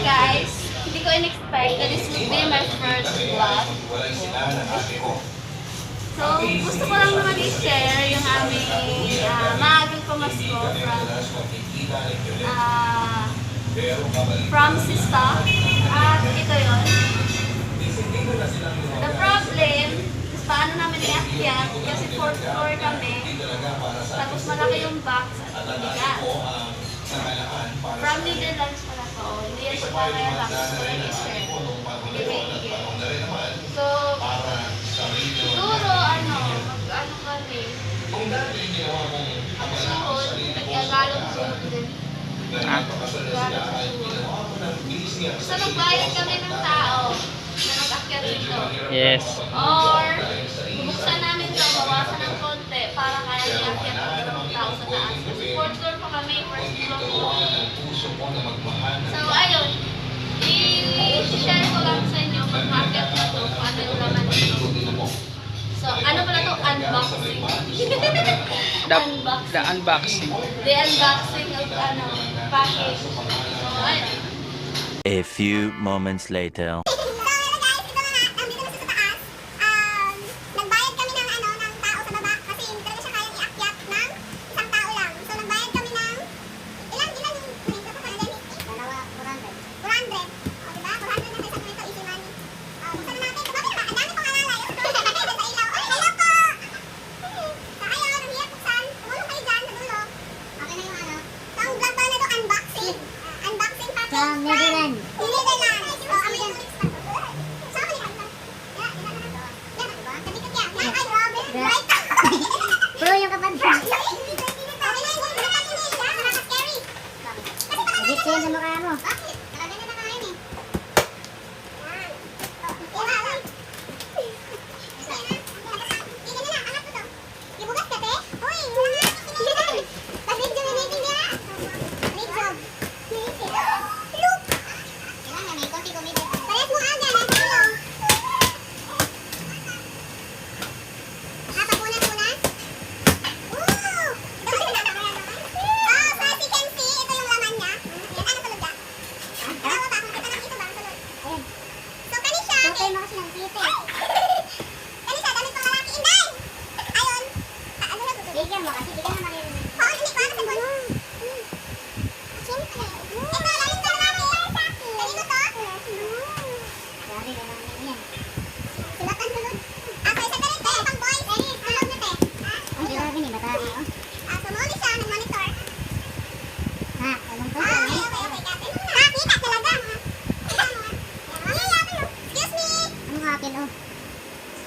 guys, hindi ko in-expect that this would be my first vlog. So, gusto ko lang naman i-share yung aming maagang pamasko from Sista. At ito yun. The problem, paano namin i-akyat kasi 4th floor kami. Tapos malaki yung box at mabigat. From Netherlands pala to. Hindi yan siya kaya box. So, i-share. So, siguro, mag-ano kami. Magsuot. Nagkagalong suot din. So, nagbayad kami ng tao na nag-akyat dito. Yes. Or, bubuksan namin ito, bawasan ng konti para kaya i-akyat ang dalawang tao sa taas. Kasi 4th floor pa kami, 1st floor po. So, ayun. I-share ko lang sa inyo kung akyat na ito, paano yung laman nito. So, ano pala ito? Unboxing. The unboxing. The unboxing of package. So, ayun. A few moments later. From Netherlands. Pro yung kapatid. Higit ko yan sa mukha mo. Bigyan mo kasi bigyan naman yun. Oo, hindi ko alam sa buwan. Siyempre. Ito, lalim ka namin. Kanino to? Grabe, naman yan. Sulatan sulod. Ako, isa ka rin, te. Pang boys. Sulod na, te. Ang grabe ni bata. Sumuli siya, nag-monitor. Ha, alam ko. Okay, kate. Nakita talaga. Excuse me. Ang akin, oh.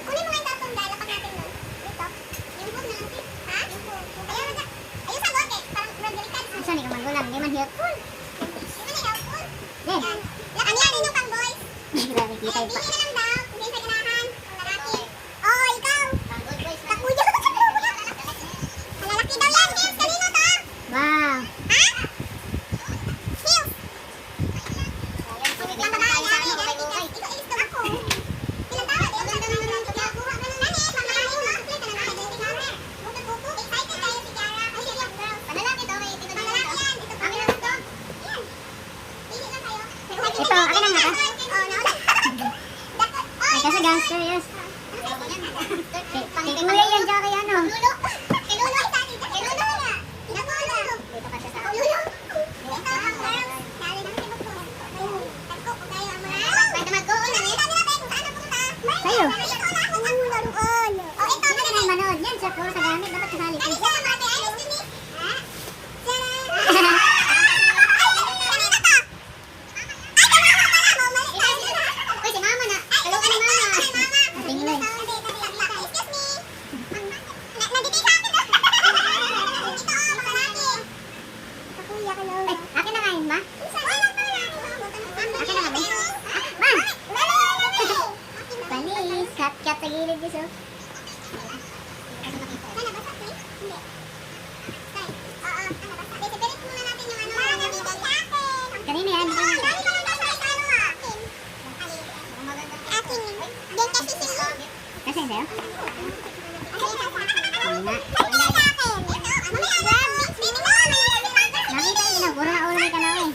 Kunin mo nga yung tatong dahil lapag natin nun. Dito. Yung book na lang, te. Ayun sa bote, parang delikado. Saan ikaw magulang? Hindi man helpful. Hindi man helpful. Yan. Lakan yan, yung pang boys. Grabe, kita yung pa. Bigyan na lang daw, hindi sa ganahan. Ang lalaki. Oo, ikaw. Kakuya. Malalaki daw yan, Hills. Kanino to? Wow. Ha? Hills. Ang babae namin. Ito, ilis daw ako. Pinatawad, eh. Ang ganda naman ng kuya. Nani, mamalahin mo. Ito, akin na nga ka? Ay, kasi gangster, yes. Kay kuya yan, tsaka kay ano. Kinulo. Dito ka siya sa akin. Sa'yo. Hindi ka na manood yan, sa floor, sa gamit, dapat kasali ka. Akin na kain, ma? Akin na kami? Ma! Panis! Kat-kat sa gilid gusto. Kanina yan. Kasi sa'yo? Nakita yun na, pura ulo ka na eh.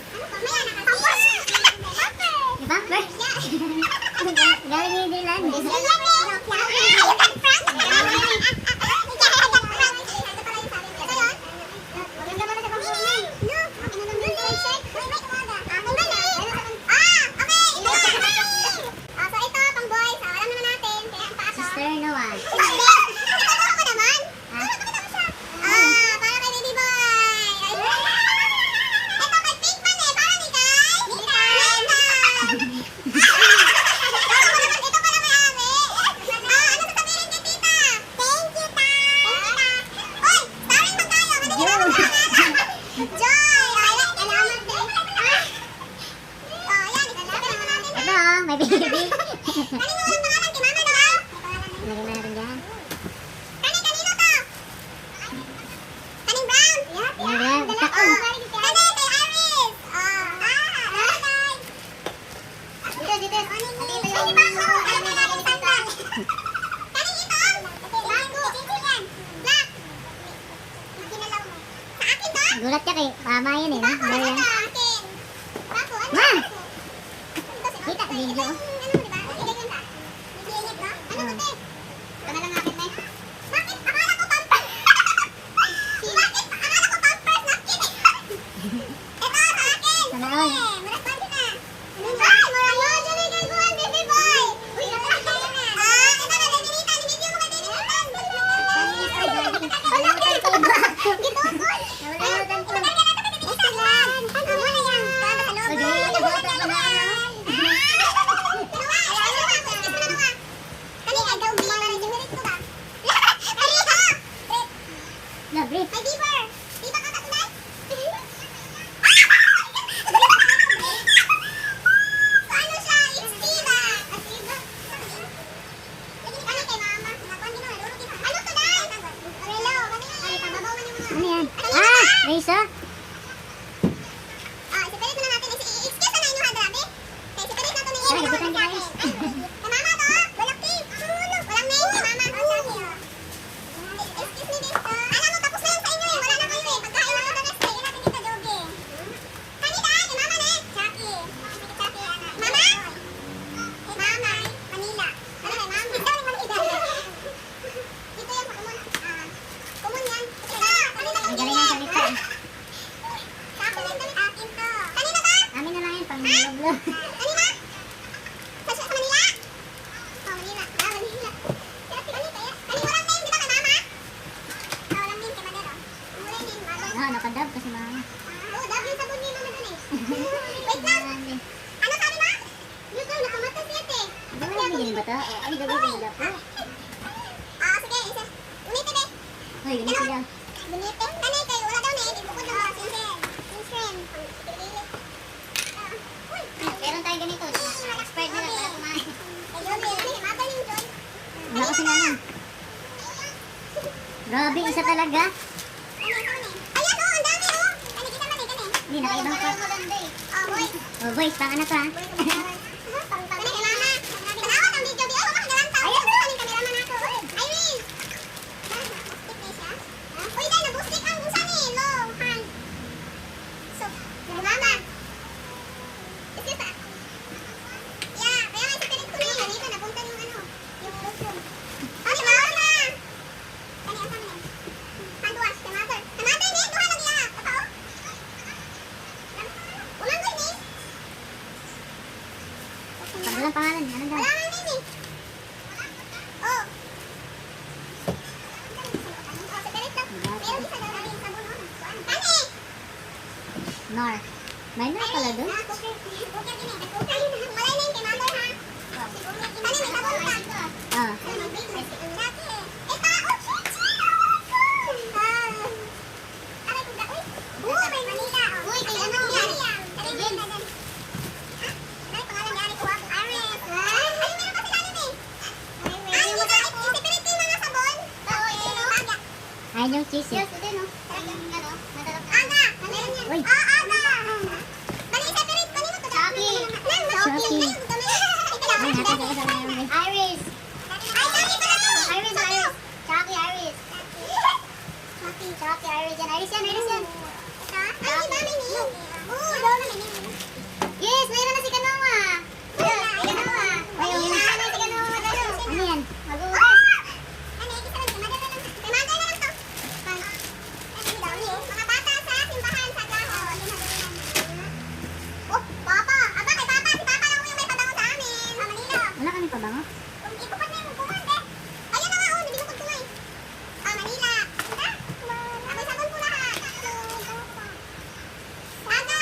may baby. Kanino walang pangalan? Kay mama daw. Lagyan na natin dyan. Kanino to? Kaning brown? Yan. Tako. Kani kay Iris. Dito. Ate, ito yung bago. Alam na natin tanggal. Kaning ito? Bago. Black. Makinalaw mo. Sa akin to? Gulat ka kay mama yun eh. Bako, ano sa akin? Bako, ano? Ma! Kita, video. Ano mo, diba? Bigay yun ba? Bigay yun, no? Ano to, te? Ito na lang akin, te. Bakit? Akala ko pampers. Bakit? Akala ko pampers. Napkin. Ito, sa akin. Sana all. Marasponde na. Ay, marayo. Diyan ay gagawan, baby boy. Uy, ito na. Ito na, Dinita. Nibigyan mo kay Dinita. Wala ka ito. Gitukol. Wala ka ito. Isa lang. Ano na yan? Ano ba? Lovely. May beaver! Di ba kakatunay? Ano siya? It's Diva! Ano kay mama? Ano to na? Relo, ay, pababawan yung mga... Ano yan? Reza? Sipirit na natin. Excuse na inyong hadrabi. Sipirit na to ni Eva. Kay mama to? Walang pink. Walang name kay mama. Excuse me, this. Alam mo, tapos na yun sa inyo eh. Wala na kayo eh. Pagkain na to na stay. Natin dito jogging. Kanina, kay mama na eh. Chucky. Mama? Kay mama. Manila. Ano kay mama? Ito yung Manila. Dito yan sa kumon. Kumon yan. Kanina lang Ang galing ng salita. Sa akin lang damit. Akin to. Kanina ba? Amin na lang yun, pang vlog. Kanina? Sa Manila? Oh, Manila. Manila. Kanina walang name, di ba kay mama? Walang name kay Madero. Wala name, mama. Oo, napadab kasi mama. Dab yung sabon ni mama dun eh. Wait lang. Ano sabi ma? Yung daw, nakamatas yan eh. Ano nga bigyan ba ito? Ay, gagawin nila po. Sige, isa. Unitin eh. Hoy, ganyan sila. Unitin? Kanay kayo, wala daw na eh. Bukod daw. Sinsen. Meron tayo ganito. Expired na lang para kumain. Magaling doon. Wala kasi naman. Grabe, isa talaga. Ayan oh, ang dami oh. Kita man eh. Hindi, nakaibang pa. Oh, boy. Oh, boys, pang anak ko ha. Kani kay mama. Tanawan ang video di. Oh, makagalanta. Ayan, kaning cameraman ako. Irene. Bustik na siya. Uy, dahil nabustik ang unsa ni. Low hand. So, mama. Excuse me. Yeah, kaya nga isipirit ko na yun. Kanina, napunta yung ano, yung lotion. Kani, mama na. Kani, ang sabi na. Hand wash, tomato. Tomato ni, duha lang iya. Totoo? Ulang ko ni. Pag walang pangalan niya, ano daw? Wala nga name eh. Oh. Sipirit lang. Meron isa daw lagi yung sabon, oh. Kani! Nor. May Nor pala doon? Oo. Ayun yung cheese eh. Uy. Chucky. Ay, natin ka sa mga Iris! Iris! Chucky, Iris. Chucky, Iris yan. Iris yan, Iris yan. Ay, di ba may name? Oo, daw na may name. Yes, mayroon na si Kanoa. Si Kanoa. Ayun, yun na si Kanoa. Ano yan? Mag-uwas. Ano, ikita lang. Madala lang. May mantay na lang to. Mga bata sa simbahan sa Glaho. Oh, Papa! Aba, kay Papa! Si Papa lang yung may pabango sa amin. Sa Manila. Wala kami pabango. Kung ipupad na yung kumande. Ayun na nga, oh, nabinukod ko nga eh. Manila. Ika? Ako'y sabon po lahat. Saga!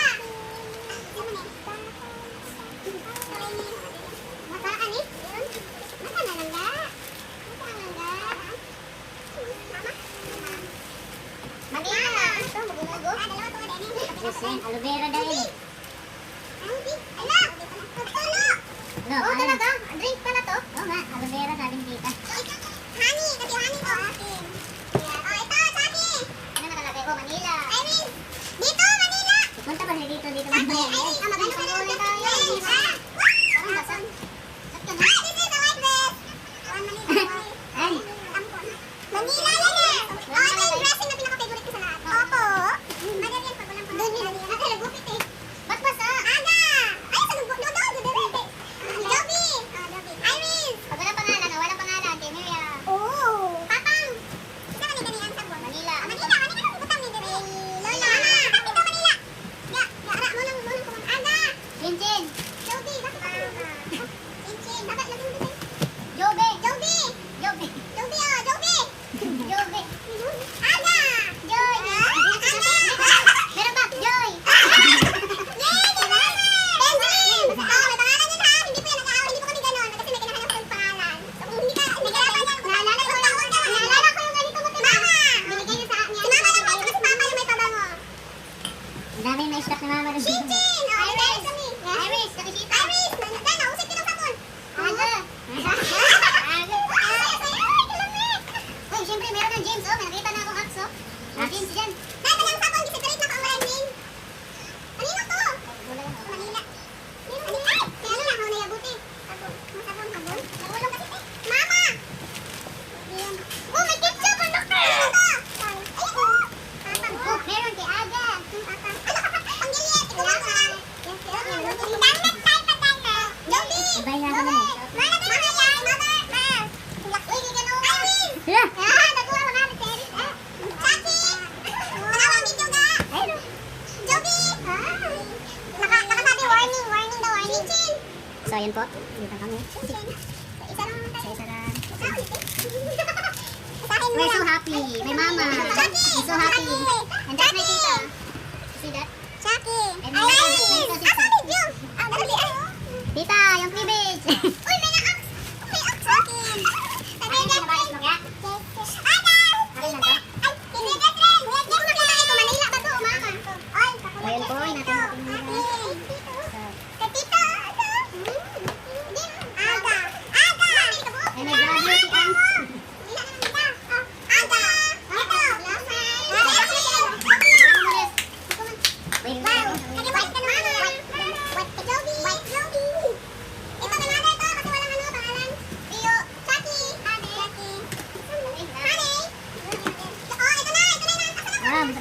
Chinchin. Joby, bakit ako? Chinchin, bakit lagi mo dito? Joby. Joby. Joby. Joby, oh, Joby. Joby. Aga. Joy. Meron ba? Joy. Yay, di ba? Benjamin. Oh, may pangalan yun ha. Hindi po yan nag-aaway. Hindi po kami ganon. Kasi may kinahanap ko yung pangalan. So, kung hindi ka, naalala ko yung ganito mo, Mama. Binigay niyo sa akin yan. Si Mama lang kayo kasi Mama yung may pabango. Ang dami may stock ni Mama rin. Chinchin! Iris! Iris! Nakikita! Iris! Dan, nausip ko ng sabon! Aga! Aga! Uy, siyempre meron ng James, oh. May nakita na akong apps, oh. James dyan. Dan, dalang sabon. Giseparate na ka ang maraming. Kanina to? Manila. Manila? Kaya ano, nakaw na yabuti. Sabon. Masabon, sabon. Nagulong kasi, eh. Mama! Oh, may ketchup! Ano ka? Ayun, oh. Oh, meron kay Aga. Ang galit. Ikaw lang ha. Dangat tayo pa tayo. Joby. Ibay na ako naman. Mana ba yan? Mama. Uy, hindi ka naman. Irene. Nakuha ko namin si Iris. Chucky. Manawang video ka. Joby. Nakasabi warning. Warning daw. Chinchin. So, yun po. Dito kami. Chinchin. Isa lang naman tayo. Isa lang. We're so happy. My mama. I'm so happy. And that's my tita. See that? Chucky. And my tita. Asa video? Tita, yung cleavage. Uy, may na-ax. May ax sa akin. Sabi niya, friend. Aga! Tita! Ay, hindi ka, friend. Yes, makita ito. Manila ba to, mama? Ay, ayun po, natin. Sa tita. Aga! Aga! And my brother, si Ang.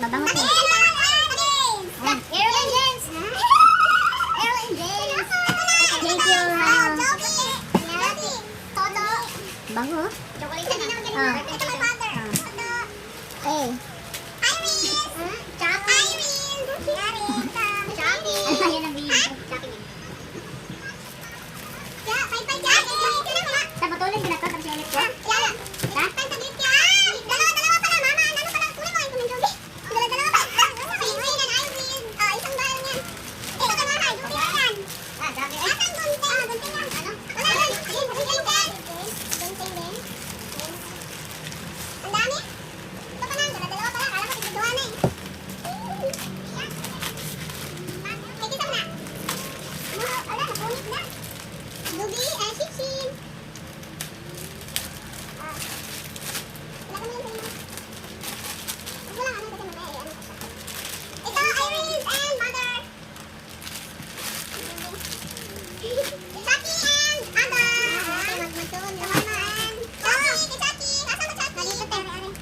Mabango to. Errol James. Errol James. Thank you. Todo. Bango. Chocolate na naman ganun. Ito my father. Todo. Hey. Iris. Chucky. Iris. Chucky. Ayan ang video. Chucky. Yeah, bye-bye Chucky. Sa patuloy ginagawa sa siya ulit ko. Yan. Ha? Dalawa pala, mama. Ano pala? Kunin mo yung kumin, Dalawa pa. Si Irene and Irene. Isang bayan yan. Ito ka mahay. Gunting yan. Dami. Asan gunting? Gunting yan. Ano? Wala yan. Gunting din. Gunting din. Ang dami. Ito pa lang. Dalawa pala. Kala ko tigduduwa na eh. May kita mo na. Ala, napunit na. Lubi and Chinchin. Wala kami yung sa'yo. Wala kami kasi mamaya. Ano pa siya? Ito, Iris and mother. Chucky and Aga. Magmatun. Mama and Chucky. Chucky. Kasama Chucky. Nalito tayo.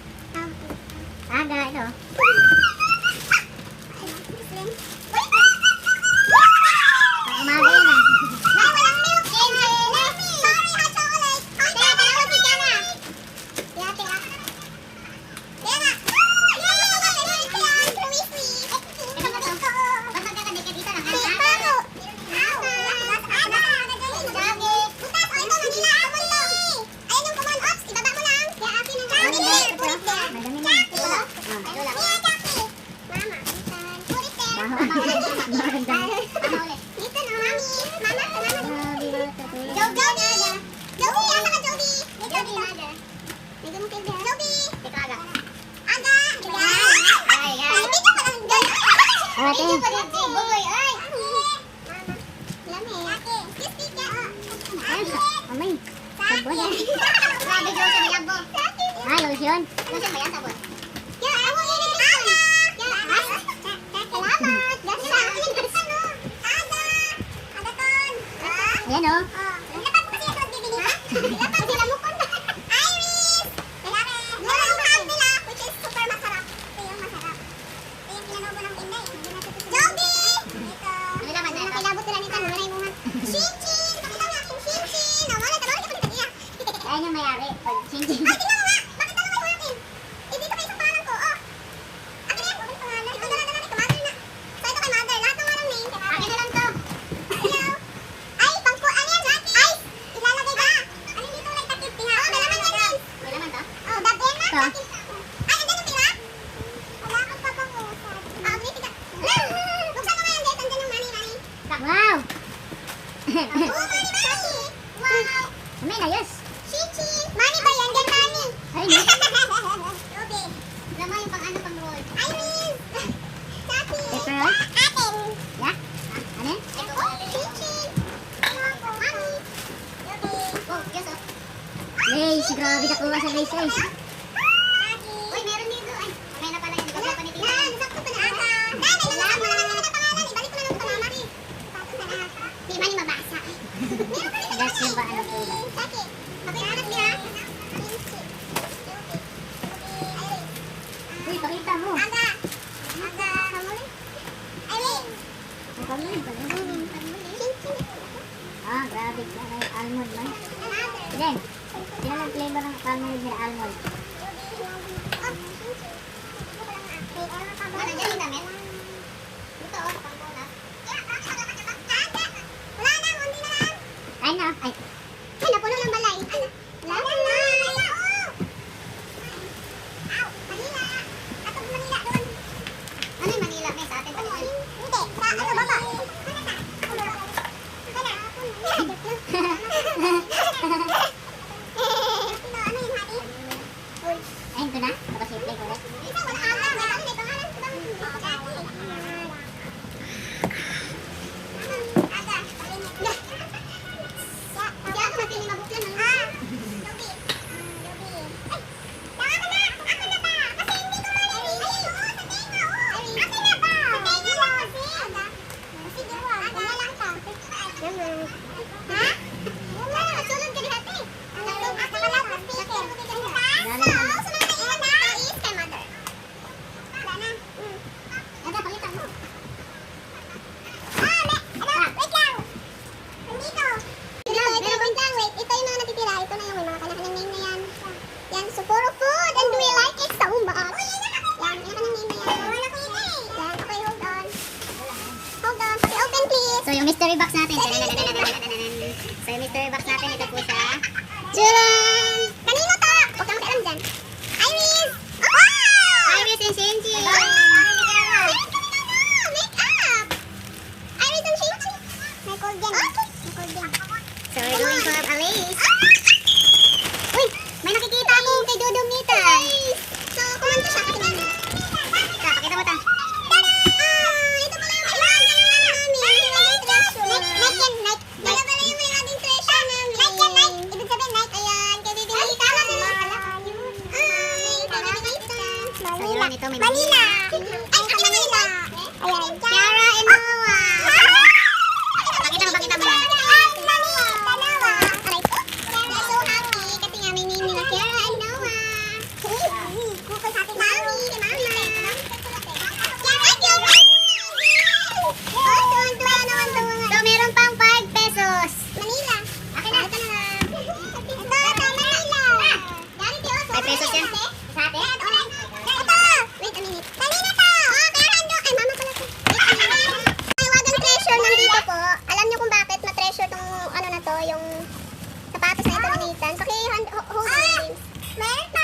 Aga, ito. Umaga yun ah. Nay, walang milk. Sorry, hot chocolate. Kaya pala si Kiana. Kaya tira. Kaya na. Lotion. Lotion ba yan, sabon? Yan o. Dapat mo kasi ito magbibigay ha? Dapat sila mo kon. Iris! Wala yung hang nila, which is super masarap. Ito yung masarap. Ito yung pinanobo ng Inday. Joby! Ito. Ano naman na ito? Kilabot nila nito. Wala yung mga. Chinchin! Pakita mo aking Chinchin! Wala, tawag ka pa nito niya. Ayan yung mayari. Chinchin. Ay, tingnan mo nga! Bakit dalawa yung akin? Eh, dito pa isang pangalan ko. Oh. Akin na yan. Ano pangalan? Ito dala-dala nito. Mother na. So, ito kay mother. Lahat ng walang name. Akin na lang to. Wow! May ayos. Chichi! Money ba yan? Yan money! Ay, no? Ruby. Alam mo yung pang roll. Iris! Sapi! Paper roll? Atin! Yeah? Ano yan? Chichi! Money! Ruby! Oh, yes oh. Lace! Grabe nakuha sa lace eh. Uy, meron dito. Ay, may na pala yun. Hindi ko pa nitira. Sakto pa na. Ibalik ko na lang sa pangalan. Hindi man yung mabasa. That's yung ba ano po ba? Saki. Pakihanap niya. Uy, pakita mo. Aga. Kamuli. Aileen. Kamuli ba? Ah, grabe. Almond man. Then, sino lang flavor ng kamuli ng almond? Ano dyan yung damit? Dito oh, pangkunas. Wala na, hindi na lang. Ay na, ay. Ay, napuno ng balay. Wala na. Ow, Manila. Atong Manila doon. Ano yung Manila? May sa atin pa doon. Hindi, sa ano baba? Ayun ko na? Tapos i-play ko ulit. Isa, wala alam. May pangalan. So yung mystery box natin. So yung mystery box natin, ito po siya. Tcharan! Kanino to? Huwag kang makialam dyan. Iris! Oh! Iris and Shinji! Make-up! Iris and Shinji! May cold yan. So we're going to have a lace. Uy! May nakikita ako kay Dudong Nita. So kumanta siya. Pakita mo. Pakita mo ta. Ito may Manila. Ay, Manila. Ayan. Kiara and Noah. Pakita mo yan. Manila. Aray ko. We're so happy kasi nga may name nila Kiara and Noah. Kukul happy mami. Si mama. Kiara and Noah. Oh, tuwan-tuwa naman to mga. So, meron pang 5 pesos. Manila. Akin na. Ito na lang. Ito, Manila. 5 pesos yan. Sa atin? Wait a minute. Kanina to! Oh, pero ano? Ay, mama pala to. Ay, wagang treasure nandito po. Alam niyo kung bakit na-treasure tong ano na to, yung sapatos na ito ni Nathan. Paki-hold on, James. Meron pa!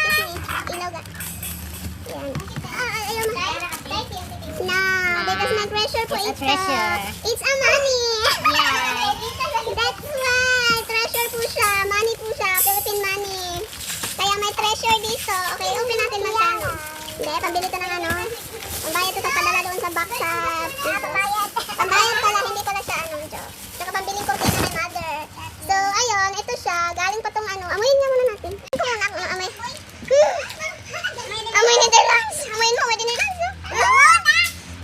Ilaw ga. Yan. Ayaw mo. No, because my treasure po ito. It's a money. Yeah. That's why. Treasure po siya. Money po siya. Philippine money. Kaya may treasure dito. Okay, open natin magkano. Hindi, pambili ko ng ano. Pambayad ito sa padala doon sa box sa dito. Pambayad pala, hindi pala siya ano, Joe. Saka pambili ko kay my mother. So, ayun, ito siya. Galing pa tong ano. Amuyin niya muna natin. Ito muna akong amoy. Amoy ni Deluxe. Amoyin mo, amoy ni Deluxe.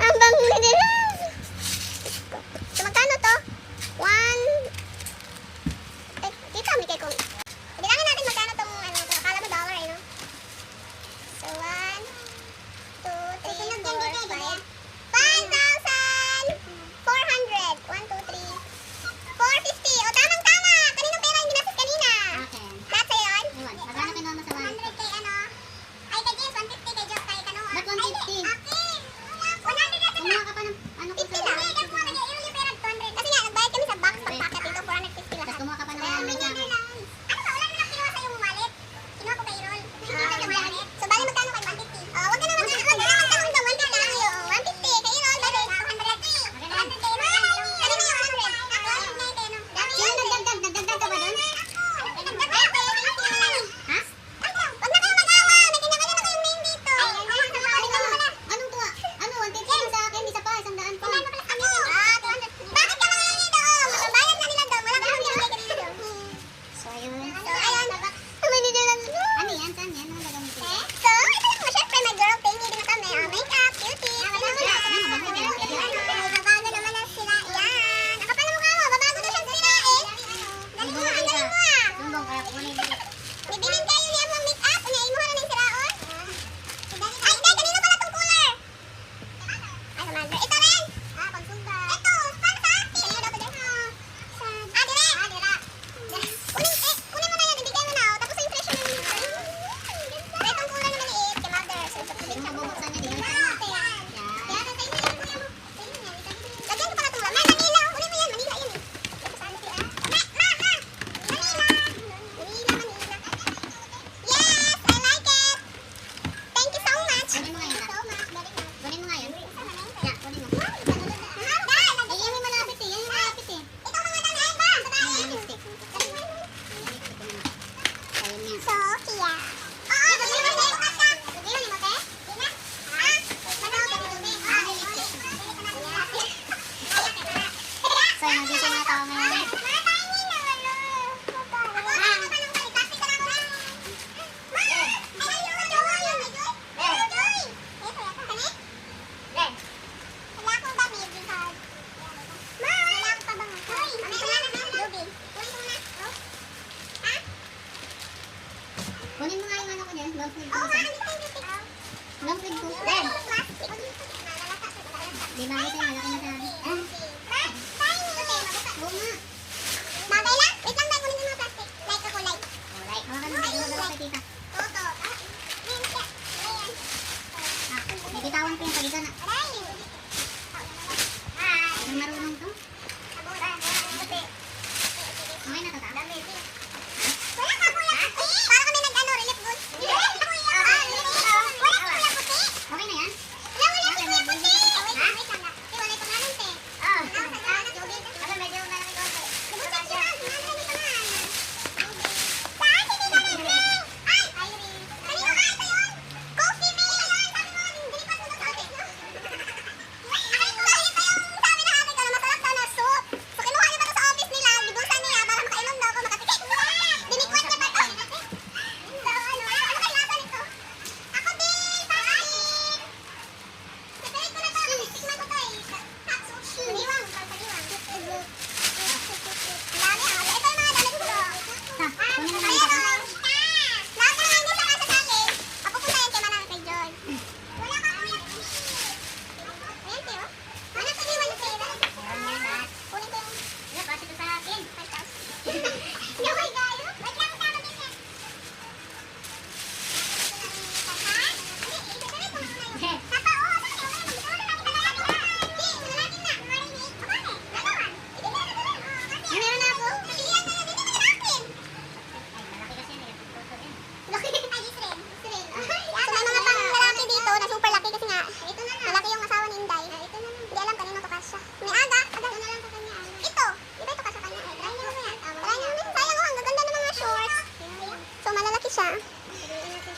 Ang bang ni Deluxe. So, magkano to? Long sleeve ko. Long sleeve ko. Dan. Di ba ito malaki na sabi? Oo nga. Bagay lang? Wait lang, dahil kunin yung mga plastic. Like ako, like. Alright, hawakan mo tayo dalawa kay tita. Toto. Ayan siya. Ayan. Ah, may bitawan ko yung palito na. Aray. Ang marunong to. Saburan. Buti. Okay na to ta? Dami. Wala ka, kuya. Para kami nag-ano, relief goods. Wala ka, kuya. Wala ka, kuya, puti. Okay na yan? Wala ka, kuya, puti. Wait lang, wait lang. Iwalay ko nga nun, te. Oh. Ano, medyo malaki konti. Subukan siya. Ano pa nga? Saan? Hindi ka nag-ring. Ay! Kanino ka ito yun? Coffee May yun. Sabi mo, dilipat mo sa atin, no? Ay, ito yung sabi na ate ko na masarap daw na soup. So, kinuha niya ba ito sa office nila? Gibusan niya para makainom daw ako makatikim. Dinikwat niya ba ito? So, ano kayo lasa nito? Ako din! Parang din! Separate ko na ito. Tikman ko ito eh. Hot soup. Paniwang. Paniwang. Dami ah. Ito yung mga damit ko. Ha, kunin na namin Ayan ito. o. Lahat na hindi sa kasa sa akin. Papupuntahin kay Manang kay George. Wala ka kuya. Ayan Teo. Manang kay Manang kay Kunin ko yung... Wala, kasi ito sa akin. 5,000. Yung may gayo. Wait lang, tama din yan. Ha? Hindi, isasalit ko muna yun. Tata, oo, dali. Wala natin talaga. Hindi, sinulatin na. Marinate. Bakit? Nalawan. Hindi na, nalawan. Kasi... Meron na ako. Pilihan na yan. Hindi naman natin. Ay, malaki kasi yan. Tutuin. Laki. Ay, Israel. Israel. So, may mga pang lalaki dito na super laki kasi nga. Ito na lang. Malaki yung asawa ni Inday. Ito na lang. Hindi alam kanino to kasya. May aga. Ito na lang sa kanya. Ito. Iba ito kasya kanya. Try niyo mo yan. Try niyo mo. Sayang oh. Ang gaganda ng mga shorts. So, malalaki siya.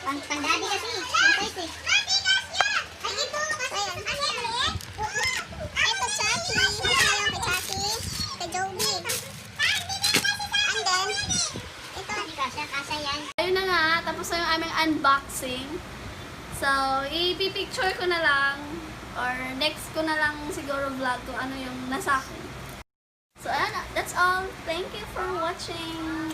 Pang-daddy kasi. Ang size eh. Ay, ito. Ayan. Ito, Chachi. Ito na lang kay Chachi. Kay Joby. And then, ito. Hindi kasya yan. Ayun na nga, tapos na yung aming unboxing. So, ipipicture ko na lang or next ko na lang siguro vlog kung ano yung nasa akin. So, ayun na. That's all. Thank you for watching.